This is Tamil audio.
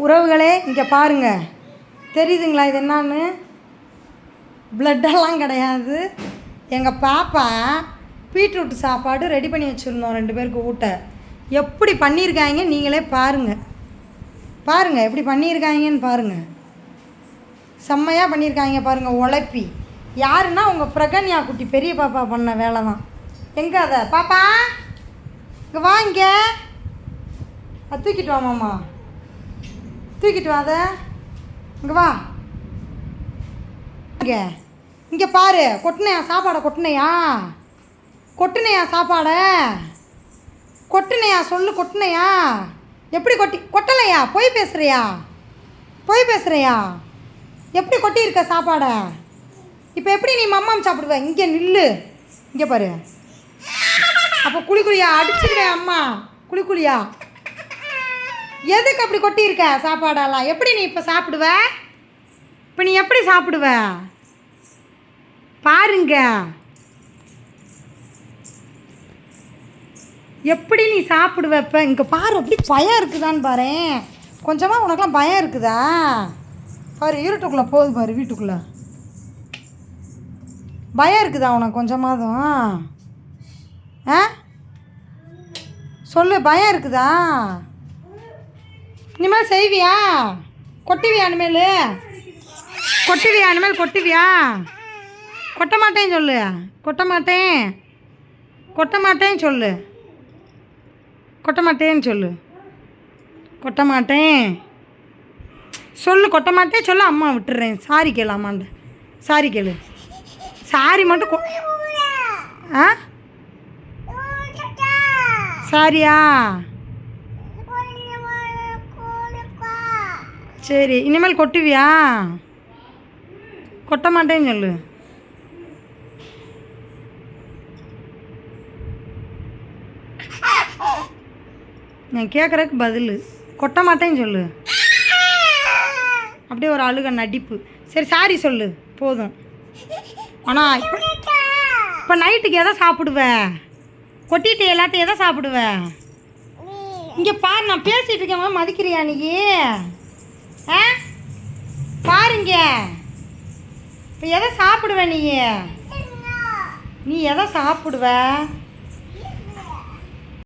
உறவுகளே இங்கே பாருங்கள், தெரியுதுங்களா இது என்னான்னு? ப்ளட்டெல்லாம் கிடையாது. எங்கள் பாப்பா பீட்ரூட் சாப்பாடு ரெடி பண்ணி வச்சுருந்தோம் 2 பேருக்கு ஊட்ட. எப்படி பண்ணியிருக்காங்க நீங்களே பாருங்கள். பாருங்கள் எப்படி பண்ணியிருக்காங்கன்னு பாருங்கள். செம்மையாக பண்ணியிருக்காங்க பாருங்கள். உழைப்பி யாருன்னா உங்கள் பிரகன்யா குட்டி பெரிய பாப்பா பண்ண வேலை தான். எங்கே அதை பாப்பா இங்கே வா, இங்கே தூக்கிட்டு வா மாமா, தூக்கிட்டு வா அதை, இங்கே வா, இங்கே இங்கே பாரு. கொட்டினையா சாப்பாடை? கொட்டினையா சாப்பாடை? கொட்டினையா சொல்லு. கொட்டினையா எப்படி? கொட்டலையா? போய் பேசுகிறியா? எப்படி கொட்டியிருக்க சாப்பாடை? இப்போ எப்படி நீ மம்மாம் சாப்பிடுவ? இங்கே நில்லு, இங்கே பாரு. அப்போ குளிக்குழியா? அடிச்சுக்கிறேன் அம்மா. குளிக்குழியா? எதுக்கு அப்படி கொட்டியிருக்க சாப்பாடெல்லாம்? எப்படி நீ இப்போ சாப்பிடுவ? இப்போ நீ எப்படி சாப்பிடுவ பாருங்க. எப்படி நீ சாப்பிடுவ? இப்போ இங்கே பாரு, அப்படி பயம் இருக்குதான்னு பாரு. கொஞ்சமாக உனக்கெல்லாம் பயம் இருக்குதா பாரு. இருட்டுக்குள்ளே போகுது பாரு, வீட்டுக்குள்ளே பயம் இருக்குதா உனக்கு கொஞ்சமாதும்? ஆ சொல்லு, பயம் இருக்குதா? இனிமேல் செய்வியா? கொட்டுவியா? இனிமேல் கொட்டுவியா? கொட்ட மாட்டேன்னு சொல்லு. கொட்ட மாட்டேன்னு சொல்லு. கொட்ட மாட்டேன்னு சொல்லு. அம்மா விட்டுறேன். சாரி கேளு அம்மாண்ட. சாரி கேளு. சாரி மட்டும் ஆ சாரியா? சரி, இனிமேல் கொட்டுவியா? கொட்ட மாட்டேன்னு சொல்லு. நான் கேட்குறதுக்கு பதில் கொட்ட மாட்டேன்னு சொல்லு. அப்படியே ஒரு அழுக நடிப்பு. சரி சாரி சொல்லு போதும். ஆனால் இப்போ நைட்டுக்கு எதை சாப்பிடுவ? கொட்டிட்டு எல்லாத்தையும் எதை சாப்பிடுவ? இங்கே பாரு, நான் பேசிகிட்டு இருக்கேன், மதிக்கிறியா நீ? ஆ பாருங்க, இப்போ எதை சாப்பிடுவ நீ? எதை சாப்பிடுவ?